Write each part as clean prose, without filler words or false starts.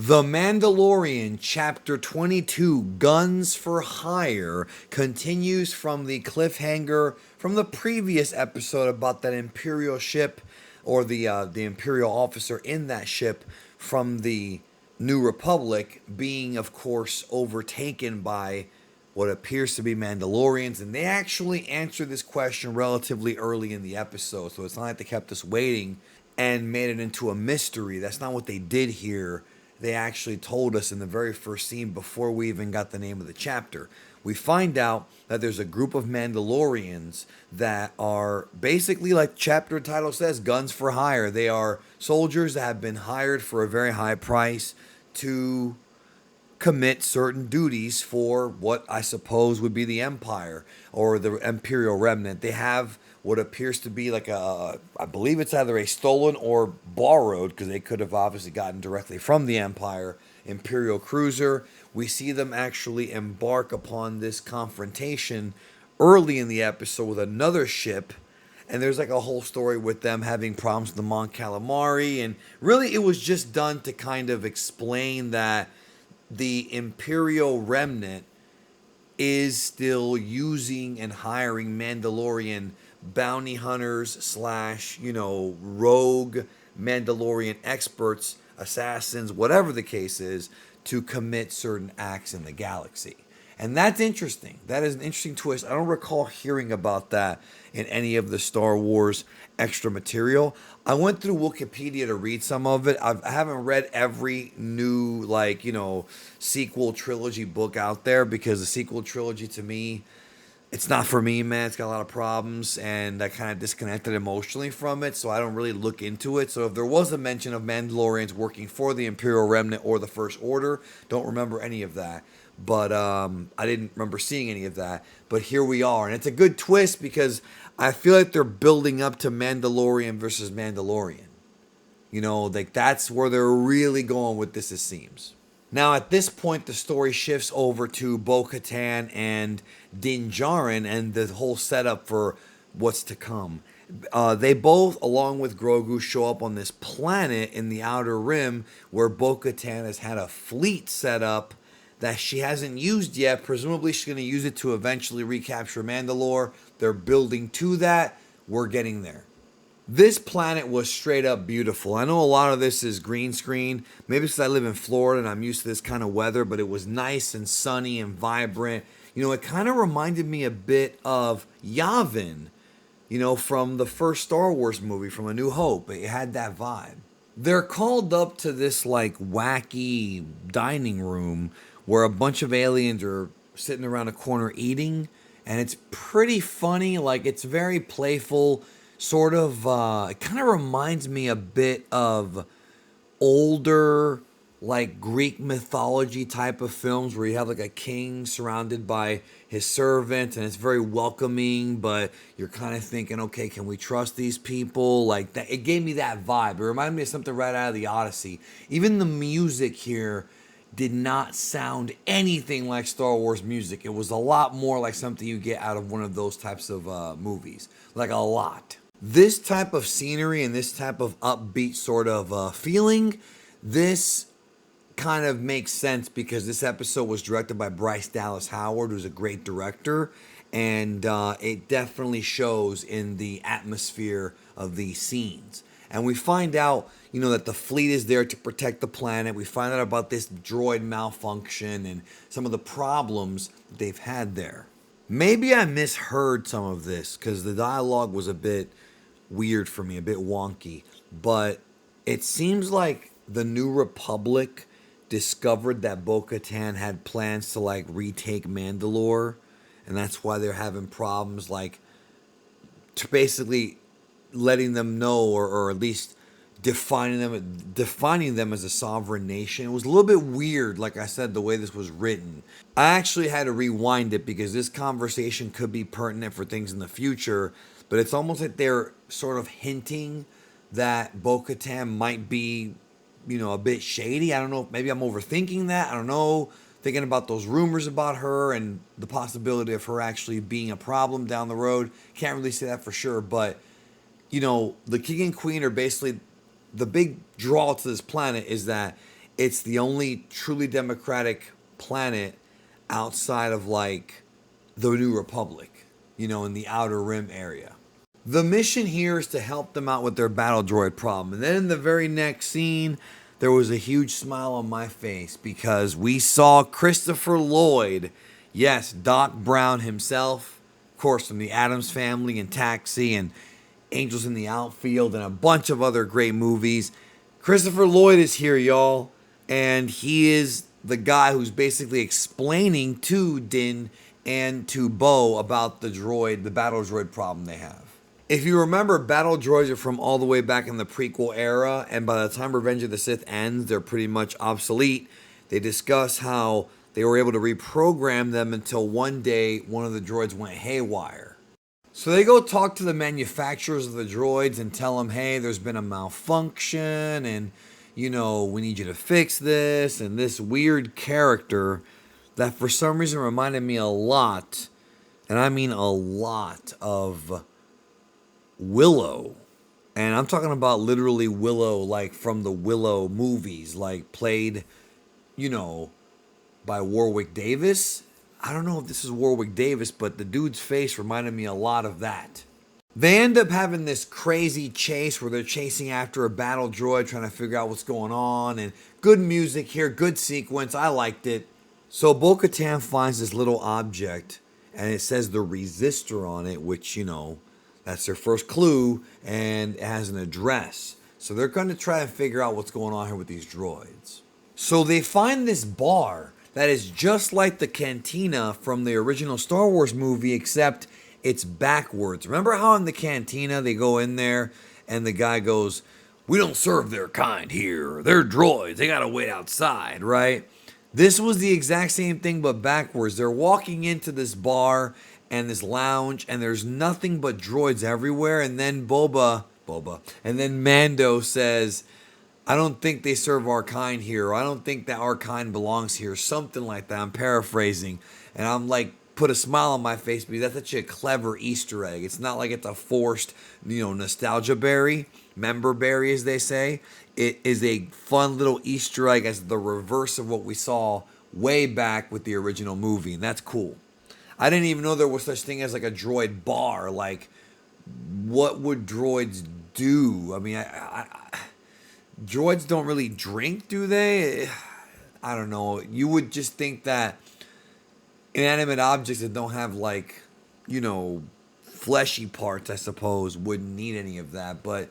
The Mandalorian Chapter 22 Guns for Hire continues from the cliffhanger from the previous episode about that Imperial ship or the Imperial officer in that ship from the New Republic being, of course, overtaken by what appears to be Mandalorians. And they actually answer this question relatively early in the episode, so it's not like they kept us waiting and made it into a mystery. That's not what they did here. They actually told us in the very first scene before we even got the name of the chapter. We find out that there's a group of Mandalorians that are basically, like chapter title says, guns for hire. They are soldiers that have been hired for a very high price to commit certain duties for what I suppose would be the Empire or the Imperial remnant. They have what appears to be like I believe it's either a stolen or borrowed, because they could have obviously gotten directly from the Empire, Imperial cruiser. We see them actually embark upon this confrontation early in the episode with another ship. And there's like a whole story with them having problems with the Mon Calamari. And really, it was just done to kind of explain that the Imperial remnant is still using and hiring Mandalorian bounty hunters slash, rogue Mandalorian experts, assassins, whatever the case is, to commit certain acts in the galaxy. And that's interesting. That is an interesting twist. I don't recall hearing about that in any of the Star Wars extra material. I went through Wikipedia to read some of it. I haven't read every new, sequel trilogy book out there, because the sequel trilogy to me, it's not for me, man. It's got a lot of problems, and I kind of disconnected emotionally from it, so I don't really look into it. So if there was a mention of Mandalorians working for the Imperial Remnant or the First Order, don't remember any of that. But I didn't remember seeing any of that. But here we are, and it's a good twist because I feel like they're building up to Mandalorian versus Mandalorian. That's where they're really going with this, it seems. Now, at this point, the story shifts over to Bo Katan and Din Djarin and the whole setup for what's to come. They both, along with Grogu, show up on this planet in the Outer Rim where Bo Katan has had a fleet set up that she hasn't used yet. Presumably, she's going to use it to eventually recapture Mandalore. They're building to that. We're getting there. This planet was straight up beautiful. I know a lot of this is green screen. Maybe because I live in Florida and I'm used to this kind of weather, but it was nice and sunny and vibrant. It kind of reminded me a bit of Yavin, from the first Star Wars movie, from A New Hope. It had that vibe. They're called up to this wacky dining room where a bunch of aliens are sitting around a corner eating, and it's pretty funny. It's very playful, sort of. It kind of reminds me a bit of older, Greek mythology type of films where you have a king surrounded by his servants, and it's very welcoming, but you're kind of thinking, okay, can we trust these people? That. It gave me that vibe. It reminded me of something right out of the Odyssey. Even the music here did not sound anything like Star Wars music. It was a lot more like something you get out of one of those types of movies. A lot. This type of scenery and this type of upbeat sort of feeling, this kind of makes sense because this episode was directed by Bryce Dallas Howard, who's a great director, and it definitely shows in the atmosphere of these scenes. And we find out, that the fleet is there to protect the planet. We find out about this droid malfunction and some of the problems they've had there. Maybe I misheard some of this because the dialogue was a bit weird for me, a bit wonky. But it seems like the New Republic discovered that Bo Katan had plans to retake Mandalore, and that's why they're having problems to basically letting them know, or at least defining them as a sovereign nation. It was a little bit weird, like I said, the way this was written. I actually had to rewind it because this conversation could be pertinent for things in the future, but it's almost like they're sort of hinting that Bo-Katan might be, a bit shady. I don't know, maybe I'm overthinking that. I don't know. Thinking about those rumors about her and the possibility of her actually being a problem down the road. Can't really say that for sure, but the king and queen are basically, the big draw to this planet is that It's the only truly democratic planet outside of like the New Republic, in the Outer Rim area. The mission here is to help them out with their battle droid problem. And then in the very next scene, there was a huge smile on my face because we saw Christopher Lloyd, yes, Doc Brown himself, of course, from the Addams Family and Taxi and Angels in the Outfield and a bunch of other great movies. Christopher Lloyd is here, y'all, and he is the guy who's basically explaining to Din and to Bo about the battle droid problem they have. If you remember, battle droids are from all the way back in the prequel era, and by the time Revenge of the Sith ends, they're pretty much obsolete. They discuss how they were able to reprogram them until one day one of the droids went haywire. So they go talk to the manufacturers of the droids and tell them, hey, there's been a malfunction, and, we need you to fix this, and this weird character that for some reason reminded me a lot, and I mean a lot, of Willow. And I'm talking about literally Willow, like from the Willow movies, like played, by Warwick Davis. I don't know if this is Warwick Davis, but the dude's face reminded me a lot of that. They end up having this crazy chase where they're chasing after a battle droid, trying to figure out what's going on. And good music here, good sequence. I liked it. So Bo Katan finds this little object, and it says the resistor on it, which, that's their first clue, and it has an address. So they're going to try and figure out what's going on here with these droids. So they find this bar that is just like the cantina from the original Star Wars movie, except it's backwards. Remember how in the cantina they go in there and the guy goes, "We don't serve their kind here. They're droids. They got to wait outside," right? This was the exact same thing, but backwards. They're walking into this bar and this lounge, and there's nothing but droids everywhere. And then and then Mando says, "I don't think they serve our kind here. Or I don't think that our kind belongs here." Something like that. I'm paraphrasing. And I'm like, put a smile on my face because that's such a clever Easter egg. It's not like it's a forced, nostalgia berry, member berry, as they say. It is a fun little Easter egg as the reverse of what we saw way back with the original movie. And that's cool. I didn't even know there was such thing as like a droid bar. Like, what would droids do? I mean, droids don't really drink, do they? I don't know. You would just think that inanimate objects that don't have like, fleshy parts, I suppose, wouldn't need any of that. But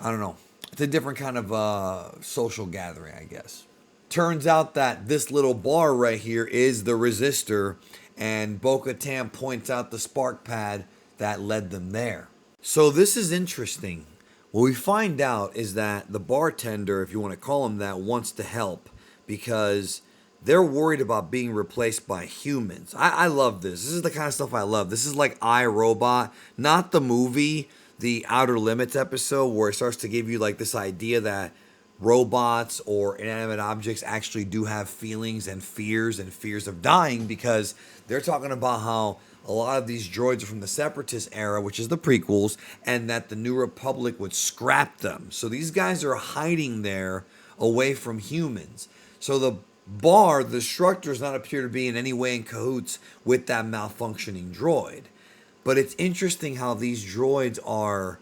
I don't know. It's a different kind of social gathering, I guess. Turns out that this little bar right here is the resistor, and Bo Katan points out the spark pad that led them there. So this is interesting. What we find out is that the bartender, if you want to call him that, wants to help because they're worried about being replaced by humans. I love this. This is the kind of stuff I love. This is like iRobot, not the movie, the Outer Limits episode, where it starts to give you like this idea that robots or inanimate objects actually do have feelings and fears of dying, because they're talking about how a lot of these droids are from the Separatist era, which is the prequels, and that the New Republic would scrap them. So these guys are hiding there away from humans. So the instructor does not appear to be in any way in cahoots with that malfunctioning droid. But it's interesting how these droids are,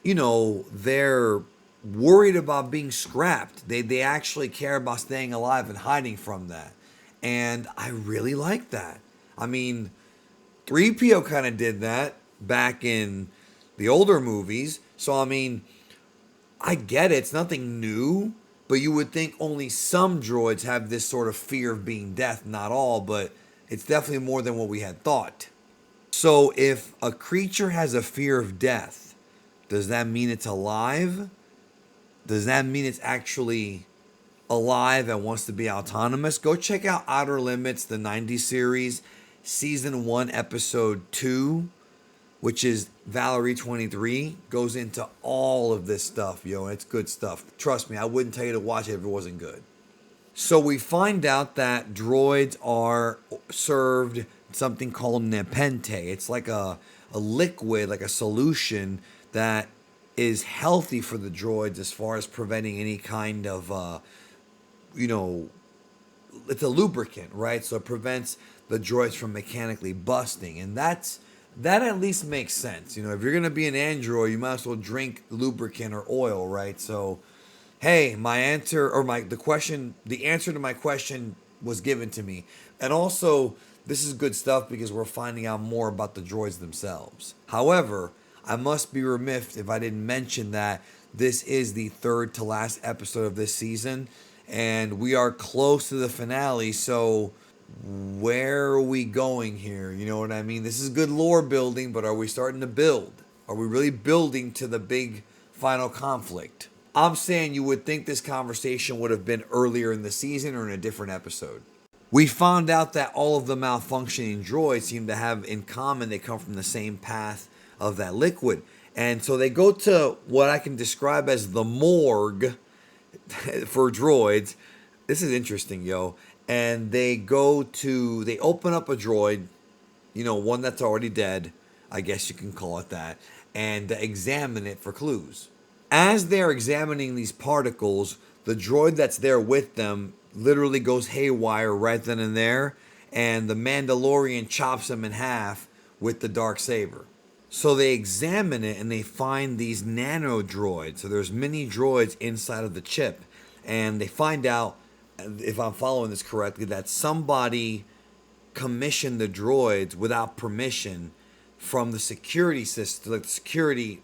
they're worried about being scrapped. They actually care about staying alive and hiding from that. And I really like that. I mean, 3PO kind of did that back in the older movies. So, I mean, I get it. It's nothing new. But you would think only some droids have this sort of fear of being death. Not all, but it's definitely more than what we had thought. So if a creature has a fear of death, does that mean it's alive? Does that mean it's actually alive and wants to be autonomous? Go check out Outer Limits, the 90s series, Season 1, Episode 2, which is Valerie 23, goes into all of this stuff, yo. It's good stuff. Trust me, I wouldn't tell you to watch it if it wasn't good. So we find out that droids are served something called nepenthe. It's like a liquid, like a solution that is healthy for the droids as far as preventing any kind of you know, it's a lubricant, right? So it prevents the droids from mechanically busting, and that at least makes sense. If you're gonna be an android, you might as well drink lubricant or oil, right? So, hey, my answer or my the question, the answer to my question was given to me, and also this is good stuff because we're finding out more about the droids themselves. However, I must be remiss if I didn't mention that this is the third to last episode of this season, and we are close to the finale. So where are we going here? You know what I mean? This is good lore building, but are we starting to build? Are we really building to the big final conflict? I'm saying you would think this conversation would have been earlier in the season or in a different episode. We found out that all of the malfunctioning droids seem to have in common they come from the same path of that liquid. And so they go to what I can describe as the morgue for droids. This is interesting, yo. And they open up a droid, one that's already dead, I guess you can call it that, and examine it for clues. As they're examining these particles, the droid that's there with them literally goes haywire right then and there, and the Mandalorian chops him in half with the darksaber. So they examine it and they find these nano droids. So there's mini droids inside of the chip, and they find out, if I'm following this correctly, that somebody commissioned the droids without permission from the security system, like the security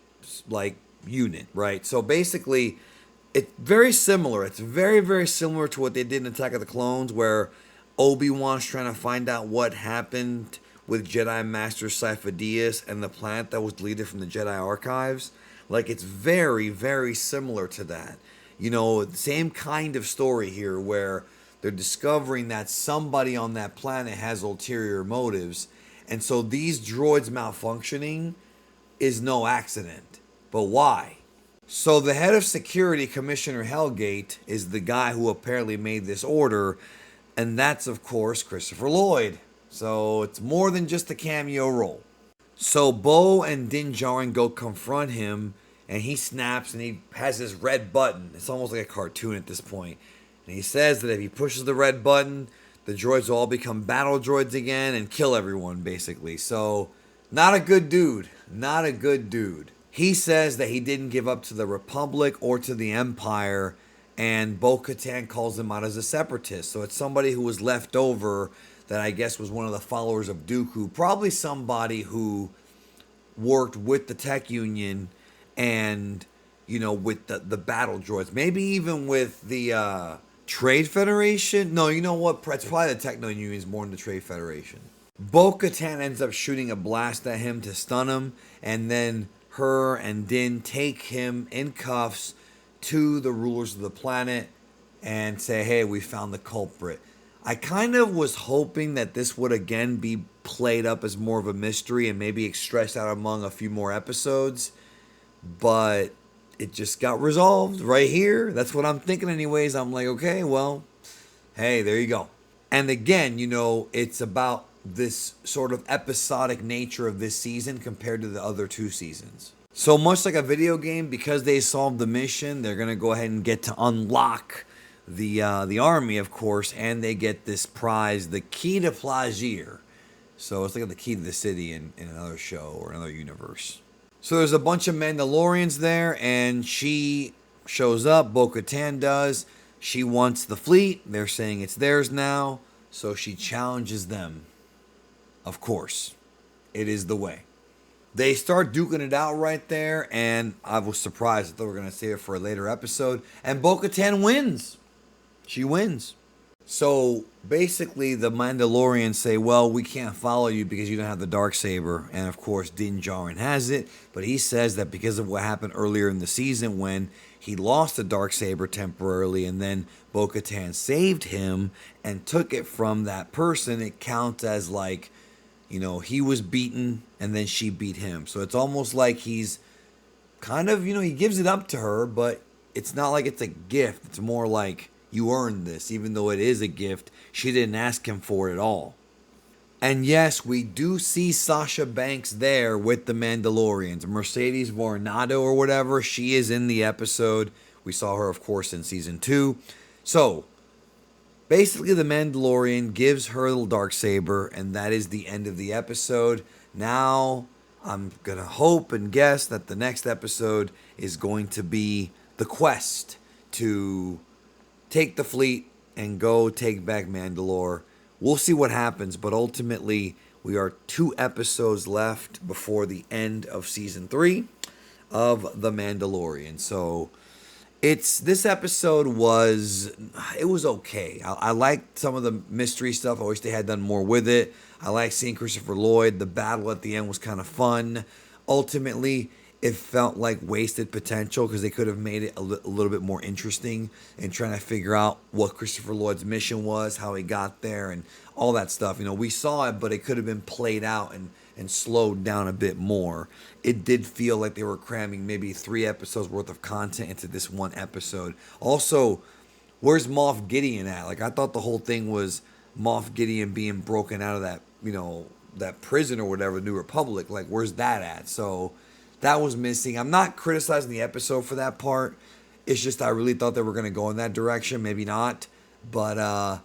unit, right? So basically, it's very similar. It's very, very similar to what they did in Attack of the Clones, where Obi-Wan's trying to find out what happened with Jedi Master Sifo-Dyas and the planet that was deleted from the Jedi archives. It's very, very similar to that. Same kind of story here where they're discovering that somebody on that planet has ulterior motives. And so these droids malfunctioning is no accident. But why? So the head of security, Commissioner Hellgate, is the guy who apparently made this order. And that's, of course, Christopher Lloyd. So it's more than just a cameo role. So Bo and Din Djarin go confront him, and he snaps and he has his red button. It's almost like a cartoon at this point. And he says that if he pushes the red button, the droids will all become battle droids again and kill everyone, basically. So, not a good dude. Not a good dude. He says that he didn't give up to the Republic or to the Empire, and Bo Katan calls him out as a separatist. So it's somebody who was left over that I guess was one of the followers of Dooku. Probably somebody who worked with the Tech Union and, with the battle droids. Maybe even with the Trade Federation? No, you know what? It's probably the Techno Unions more than the Trade Federation. Bo Katan ends up shooting a blast at him to stun him, and then her and Din take him in cuffs to the rulers of the planet and say, hey, we found the culprit. I kind of was hoping that this would again be played up as more of a mystery and maybe stretched out among a few more episodes, but it just got resolved right here. That's what I'm thinking anyways. I'm like, okay, well, hey, there you go. And again, it's about this sort of episodic nature of this season compared to the other two seasons. So much like a video game, because they solved the mission, they're going to go ahead and get to unlock the army, of course, and they get this prize, the key to Plagir. So it's like the key to the city in another show or another universe. So there's a bunch of Mandalorians there, and she shows up. Bo Katan does. She wants the fleet. They're saying it's theirs now. So she challenges them. Of course, it is the way. They start duking it out right there, and I was surprised. I thought we were going to save it for a later episode. And Bo Katan wins. She wins. So basically, the Mandalorians say, well, we can't follow you because you don't have the darksaber. And of course, Din Djarin has it. But he says that because of what happened earlier in the season when he lost the darksaber temporarily and then Bo Katan saved him and took it from that person, it counts as he was beaten and then she beat him. So it's almost like he's kind of, he gives it up to her, but it's not like it's a gift. It's more like, you earned this, even though it is a gift. She didn't ask him for it at all. And yes, we do see Sasha Banks there with the Mandalorians. Mercedes Vornado or whatever, she is in the episode. We saw her, of course, in season 2. So, Basically, the Mandalorian gives her the Darksaber, and that is the end of the episode. Now, I'm going to hope and guess that the next episode is going to be the quest to take the fleet and go take back Mandalore. We'll see what happens, but ultimately, we are 2 episodes left before the end of season 3 of The Mandalorian. So, this episode was okay. I liked some of the mystery stuff. I wish they had done more with it. I like seeing Christopher Lloyd. The battle at the end was kind of fun. Ultimately, it felt like wasted potential because they could have made it a little bit more interesting and trying to figure out what Christopher Lloyd's mission was, how he got there, and all that stuff. We saw it, but it could have been played out and slowed down a bit more. It did feel like they were cramming maybe 3 episodes worth of content into this one episode. Also, where's Moff Gideon at? Like, I thought the whole thing was Moff Gideon being broken out of that, that prison or whatever, New Republic. Like, where's that at? So that was missing. I'm not criticizing the episode for that part. It's just I really thought they were going to go in that direction. Maybe not. But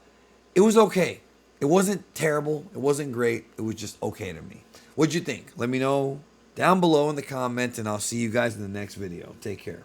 it was okay. It wasn't terrible. It wasn't great. It was just okay to me. What'd you think? Let me know down below in the comments, and I'll see you guys in the next video. Take care.